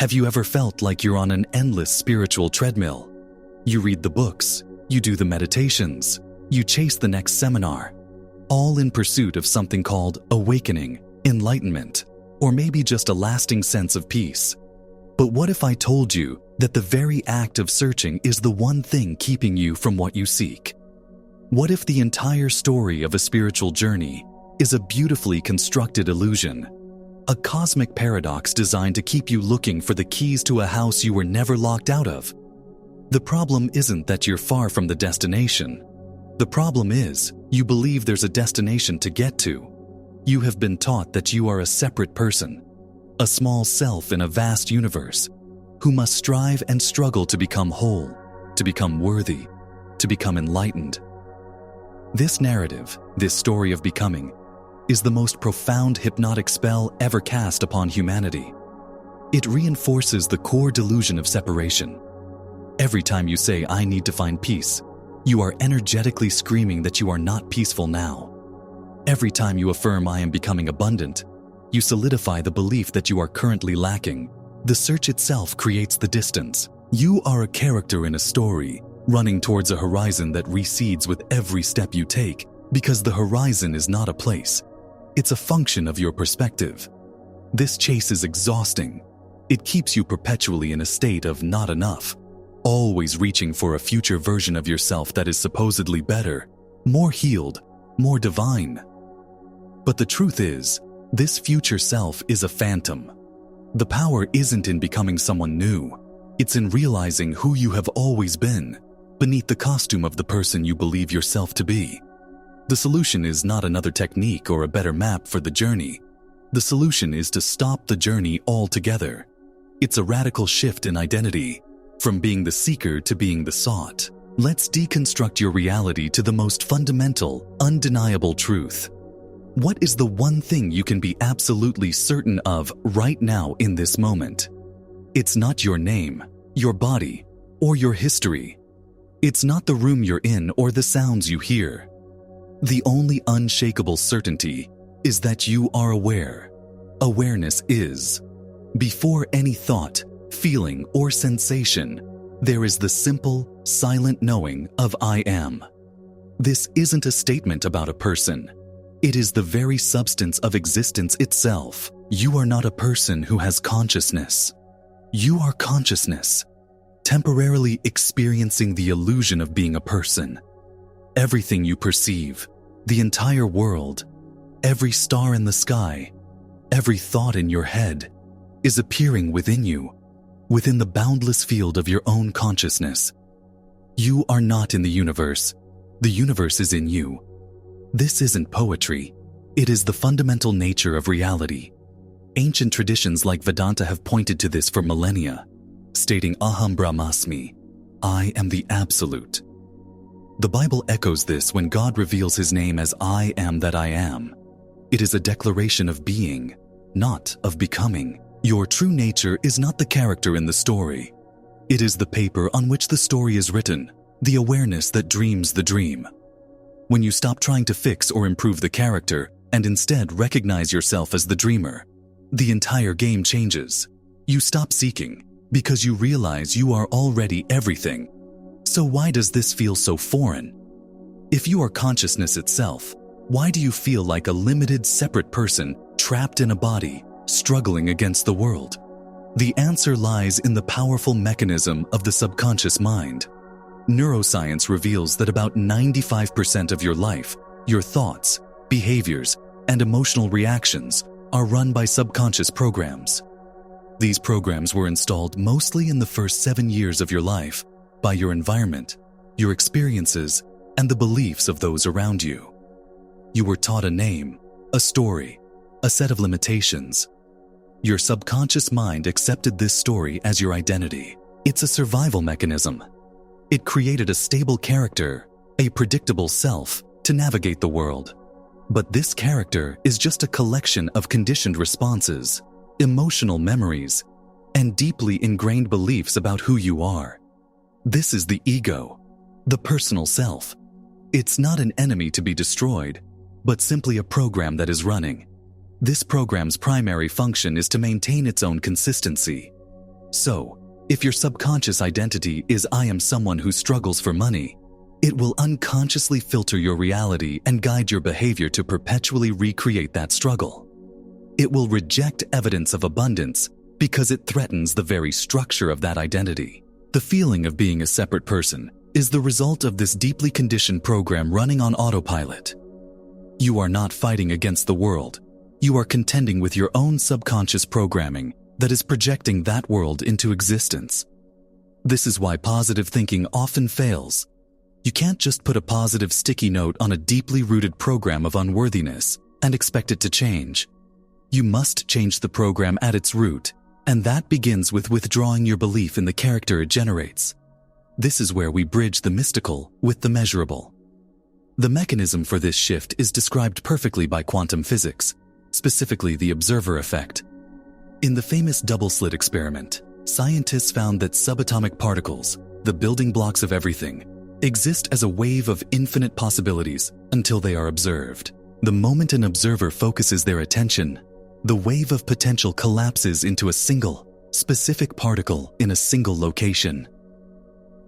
Have you ever felt like you're on an endless spiritual treadmill? You read the books, you do the meditations, you chase the next seminar, all in pursuit of something called awakening, enlightenment, or maybe just a lasting sense of peace. But what if I told you that the very act of searching is the one thing keeping you from what you seek? What if the entire story of a spiritual journey is a beautifully constructed illusion, a cosmic paradox designed to keep you looking for the keys to a house you were never locked out of? The problem isn't that you're far from the destination. The problem is you believe there's a destination to get to. You have been taught that you are a separate person, a small self in a vast universe, who must strive and struggle to become whole, to become worthy, to become enlightened. This narrative, this story of becoming, is the most profound hypnotic spell ever cast upon humanity. It reinforces the core delusion of separation. Every time you say, "I need to find peace," you are energetically screaming that you are not peaceful now. Every time you affirm, "I am becoming abundant," you solidify the belief that you are currently lacking. The search itself creates the distance. You are a character in a story, running towards a horizon that recedes with every step you take, because the horizon is not a place. It's a function of your perspective. This chase is exhausting. It keeps you perpetually in a state of not enough, always reaching for a future version of yourself that is supposedly better, more healed, more divine. But the truth is, this future self is a phantom. The power isn't in becoming someone new. It's in realizing who you have always been, beneath the costume of the person you believe yourself to be. The solution is not another technique or a better map for the journey. The solution is to stop the journey altogether. It's a radical shift in identity, from being the seeker to being the sought. Let's deconstruct your reality to the most fundamental, undeniable truth. What is the one thing you can be absolutely certain of right now in this moment? It's not your name, your body, or your history. It's not the room you're in or the sounds you hear. The only unshakable certainty is that you are aware. Awareness is. Before any thought, feeling, or sensation, there is the simple, silent knowing of I am. This isn't a statement about a person. It is the very substance of existence itself. You are not a person who has consciousness. You are consciousness, temporarily experiencing the illusion of being a person. Everything you perceive, the entire world, every star in the sky, every thought in your head, is appearing within you, within the boundless field of your own consciousness. You are not in the universe. The universe is in you. This isn't poetry. It is the fundamental nature of reality. Ancient traditions like Vedanta have pointed to this for millennia, stating Aham Brahmasmi, I am the Absolute. The Bible echoes this when God reveals his name as I am that I am. It is a declaration of being, not of becoming. Your true nature is not the character in the story. It is the paper on which the story is written, the awareness that dreams the dream. When you stop trying to fix or improve the character and instead recognize yourself as the dreamer, the entire game changes. You stop seeking because you realize you are already everything. So why does this feel so foreign? If you are consciousness itself, why do you feel like a limited, separate person trapped in a body, struggling against the world? The answer lies in the powerful mechanism of the subconscious mind. Neuroscience reveals that about 95% of your life, your thoughts, behaviors, and emotional reactions are run by subconscious programs. These programs were installed mostly in the first 7 years of your life by your environment, your experiences, and the beliefs of those around you. You were taught a name, a story, a set of limitations. Your subconscious mind accepted this story as your identity. It's a survival mechanism. It created a stable character, a predictable self, to navigate the world. But this character is just a collection of conditioned responses, emotional memories, and deeply ingrained beliefs about who you are. This is the ego, the personal self. It's not an enemy to be destroyed, but simply a program that is running. This program's primary function is to maintain its own consistency. So, if your subconscious identity is I am someone who struggles for money, it will unconsciously filter your reality and guide your behavior to perpetually recreate that struggle. It will reject evidence of abundance because it threatens the very structure of that identity. The feeling of being a separate person is the result of this deeply conditioned program running on autopilot. You are not fighting against the world. You are contending with your own subconscious programming that is projecting that world into existence. This is why positive thinking often fails. You can't just put a positive sticky note on a deeply rooted program of unworthiness and expect it to change. You must change the program at its root, and that begins with withdrawing your belief in the character it generates. This is where we bridge the mystical with the measurable. The mechanism for this shift is described perfectly by quantum physics, specifically the observer effect. In the famous double-slit experiment, scientists found that subatomic particles, the building blocks of everything, exist as a wave of infinite possibilities until they are observed. The moment an observer focuses their attention, the wave of potential collapses into a single, specific particle in a single location.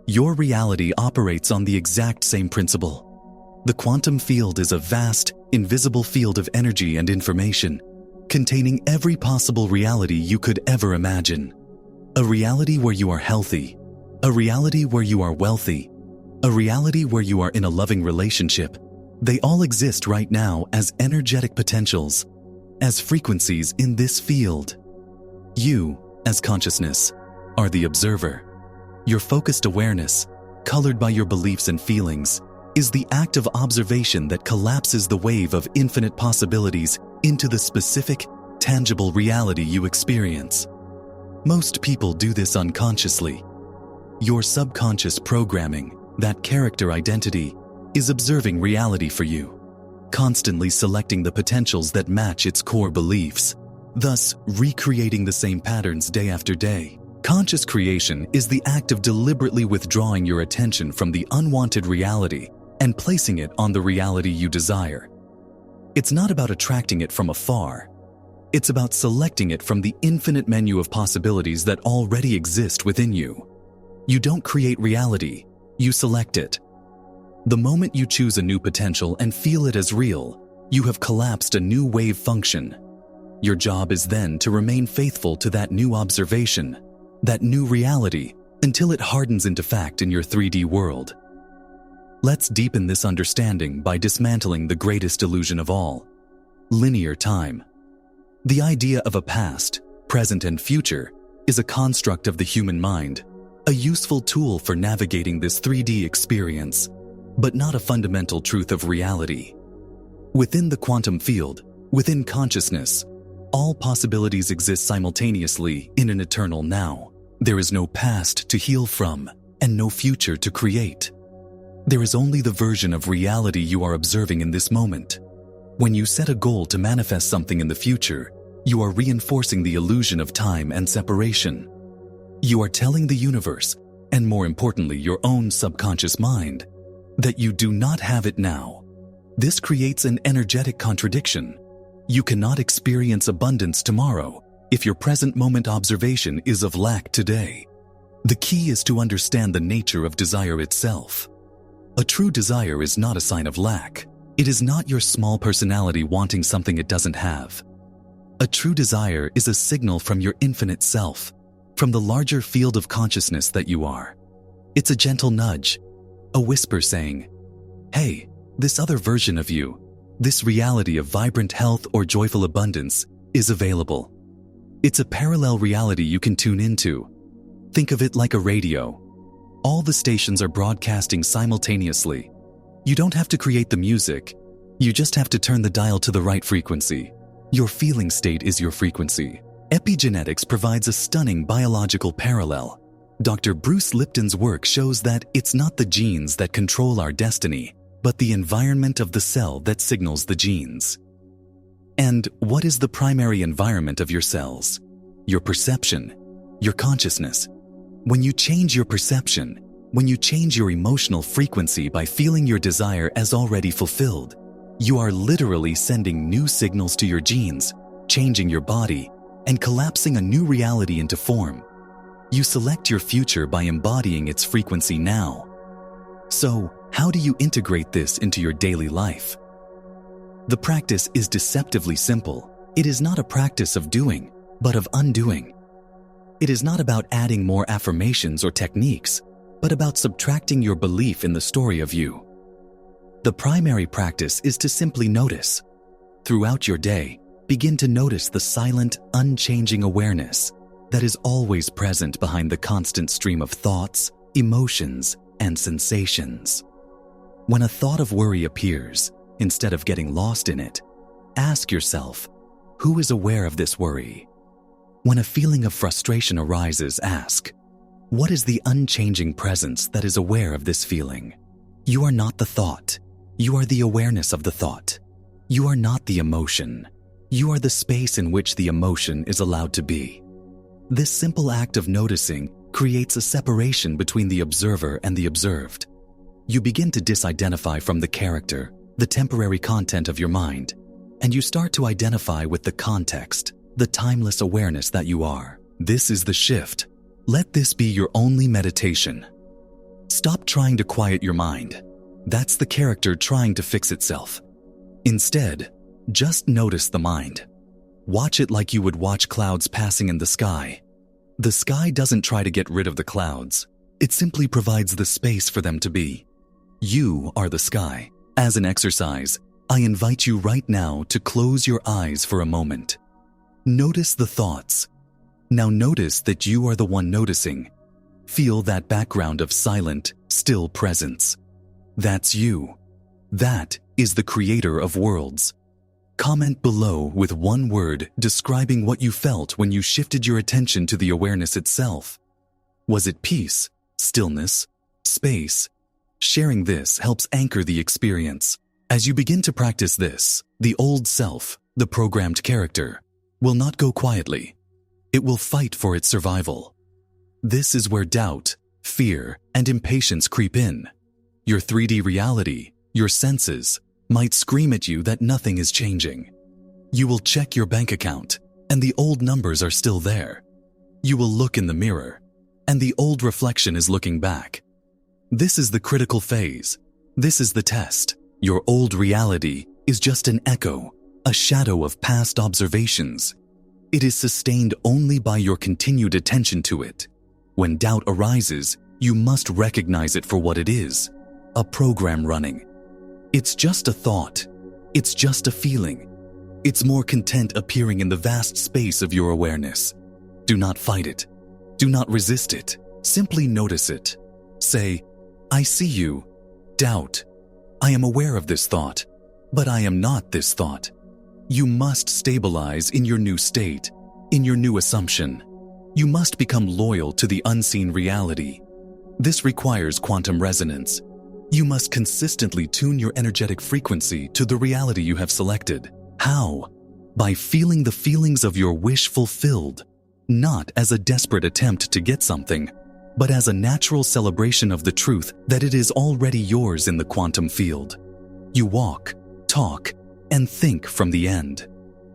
Your reality operates on the exact same principle. The quantum field is a vast, invisible field of energy and information, containing every possible reality you could ever imagine. A reality where you are healthy, a reality where you are wealthy, a reality where you are in a loving relationship. They all exist right now as energetic potentials, as frequencies in this field. You, as consciousness, are the observer. Your focused awareness, colored by your beliefs and feelings, is the act of observation that collapses the wave of infinite possibilities into the specific, tangible reality you experience. Most people do this unconsciously. Your subconscious programming, that character identity, is observing reality for you, constantly selecting the potentials that match its core beliefs, thus recreating the same patterns day after day. Conscious creation is the act of deliberately withdrawing your attention from the unwanted reality and placing it on the reality you desire. It's not about attracting it from afar. It's about selecting it from the infinite menu of possibilities that already exist within you. You don't create reality, you select it. The moment you choose a new potential and feel it as real, you have collapsed a new wave function. Your job is then to remain faithful to that new observation, that new reality, until it hardens into fact in your 3D world. Let's deepen this understanding by dismantling the greatest illusion of all: linear time. The idea of a past, present, and future is a construct of the human mind, a useful tool for navigating this 3D experience, but not a fundamental truth of reality. Within the quantum field, within consciousness, all possibilities exist simultaneously in an eternal now. There is no past to heal from and no future to create. There is only the version of reality you are observing in this moment. When you set a goal to manifest something in the future, you are reinforcing the illusion of time and separation. You are telling the universe, and more importantly your own subconscious mind, that you do not have it now. This creates an energetic contradiction. You cannot experience abundance tomorrow if your present moment observation is of lack today. The key is to understand the nature of desire itself. A true desire is not a sign of lack. It is not your small personality wanting something it doesn't have. A true desire is a signal from your infinite self, from the larger field of consciousness that you are. It's a gentle nudge, a whisper saying, "Hey, this other version of you, this reality of vibrant health or joyful abundance, is available." It's a parallel reality you can tune into. Think of it like a radio. All the stations are broadcasting simultaneously. You don't have to create the music. You just have to turn the dial to the right frequency. Your feeling state is your frequency. Epigenetics provides a stunning biological parallel. Dr. Bruce Lipton's work shows that it's not the genes that control our destiny, but the environment of the cell that signals the genes. And what is the primary environment of your cells? Your perception, your consciousness. When you change your perception, when you change your emotional frequency by feeling your desire as already fulfilled, you are literally sending new signals to your genes, changing your body, and collapsing a new reality into form. You select your future by embodying its frequency now. So, how do you integrate this into your daily life? The practice is deceptively simple. It is not a practice of doing, but of undoing. It is not about adding more affirmations or techniques, but about subtracting your belief in the story of you. The primary practice is to simply notice. Throughout your day, begin to notice the silent, unchanging awareness that is always present behind the constant stream of thoughts, emotions, and sensations. When a thought of worry appears, instead of getting lost in it, ask yourself, who is aware of this worry? When a feeling of frustration arises, ask, what is the unchanging presence that is aware of this feeling? You are not the thought. You are the awareness of the thought. You are not the emotion. You are the space in which the emotion is allowed to be. This simple act of noticing creates a separation between the observer and the observed. You begin to disidentify from the character, the temporary content of your mind, and you start to identify with the context, the timeless awareness that you are. This is the shift. Let this be your only meditation. Stop trying to quiet your mind. That's the character trying to fix itself. Instead, just notice the mind. Watch it like you would watch clouds passing in the sky. The sky doesn't try to get rid of the clouds. It simply provides the space for them to be. You are the sky. As an exercise, I invite you right now to close your eyes for a moment. Notice the thoughts. Now notice that you are the one noticing. Feel that background of silent, still presence. That's you. That is the creator of worlds. Comment below with one word describing what you felt when you shifted your attention to the awareness itself. Was it peace, stillness, space? Sharing this helps anchor the experience. As you begin to practice this, the old self, the programmed character, will not go quietly. It will fight for its survival. This is where doubt, fear, and impatience creep in. Your 3D reality, your senses, might scream at you that nothing is changing. You will check your bank account, and the old numbers are still there. You will look in the mirror, and the old reflection is looking back. This is the critical phase. This is the test. Your old reality is just an echo, a shadow of past observations. It is sustained only by your continued attention to it. When doubt arises, you must recognize it for what it is, a program running. It's just a thought. It's just a feeling. It's more content appearing in the vast space of your awareness. Do not fight it. Do not resist it. Simply notice it. Say, I see you. Doubt. I am aware of this thought, but I am not this thought. You must stabilize in your new state, in your new assumption. You must become loyal to the unseen reality. This requires quantum resonance. You must consistently tune your energetic frequency to the reality you have selected. How? By feeling the feelings of your wish fulfilled, not as a desperate attempt to get something, but as a natural celebration of the truth that it is already yours in the quantum field. You walk, talk, and think from the end.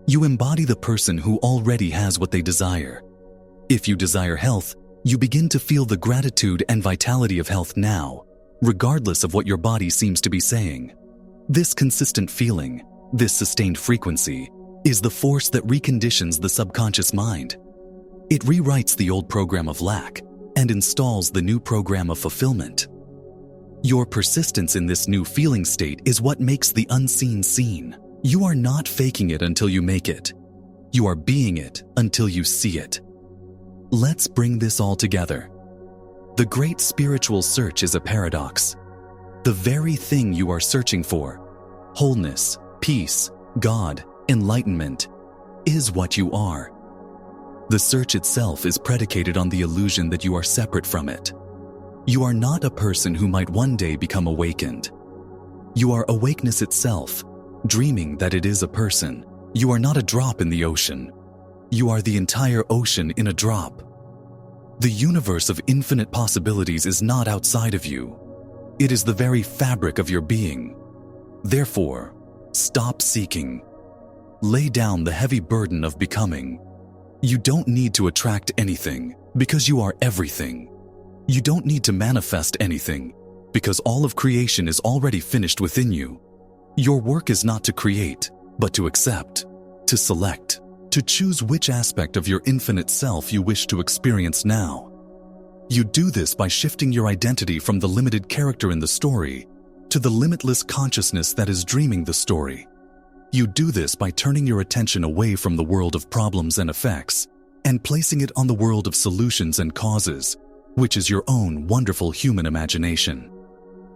You embody the person who already has what they desire. If you desire health, you begin to feel the gratitude and vitality of health now, regardless of what your body seems to be saying. This consistent feeling, this sustained frequency, is the force that reconditions the subconscious mind. It rewrites the old program of lack and installs the new program of fulfillment. Your persistence in this new feeling state is what makes the unseen seen. You are not faking it until you make it. You are being it until you see it. Let's bring this all together. The great spiritual search is a paradox. The very thing you are searching for, wholeness, peace, God, enlightenment, is what you are. The search itself is predicated on the illusion that you are separate from it. You are not a person who might one day become awakened. You are awakeness itself, dreaming that it is a person. You are not a drop in the ocean. You are the entire ocean in a drop. The universe of infinite possibilities is not outside of you. It is the very fabric of your being. Therefore, stop seeking. Lay down the heavy burden of becoming. You don't need to attract anything because you are everything. You don't need to manifest anything because all of creation is already finished within you. Your work is not to create, but to accept, to select, to choose which aspect of your infinite self you wish to experience now. You do this by shifting your identity from the limited character in the story to the limitless consciousness that is dreaming the story. You do this by turning your attention away from the world of problems and effects and placing it on the world of solutions and causes, which is your own wonderful human imagination.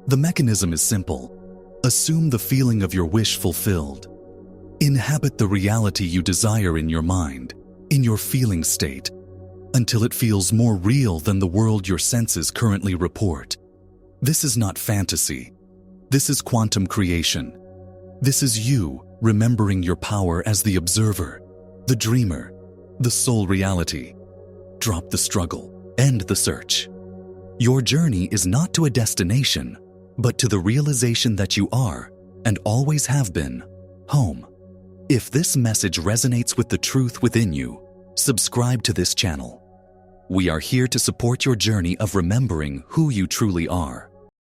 The mechanism is simple. Assume the feeling of your wish fulfilled. Inhabit the reality you desire in your mind, in your feeling state, until it feels more real than the world your senses currently report. This is not fantasy. This is quantum creation. This is you remembering your power as the observer, the dreamer, the sole reality. Drop the struggle, end the search. Your journey is not to a destination, but to the realization that you are, and always have been, home. If this message resonates with the truth within you, subscribe to this channel. We are here to support your journey of remembering who you truly are.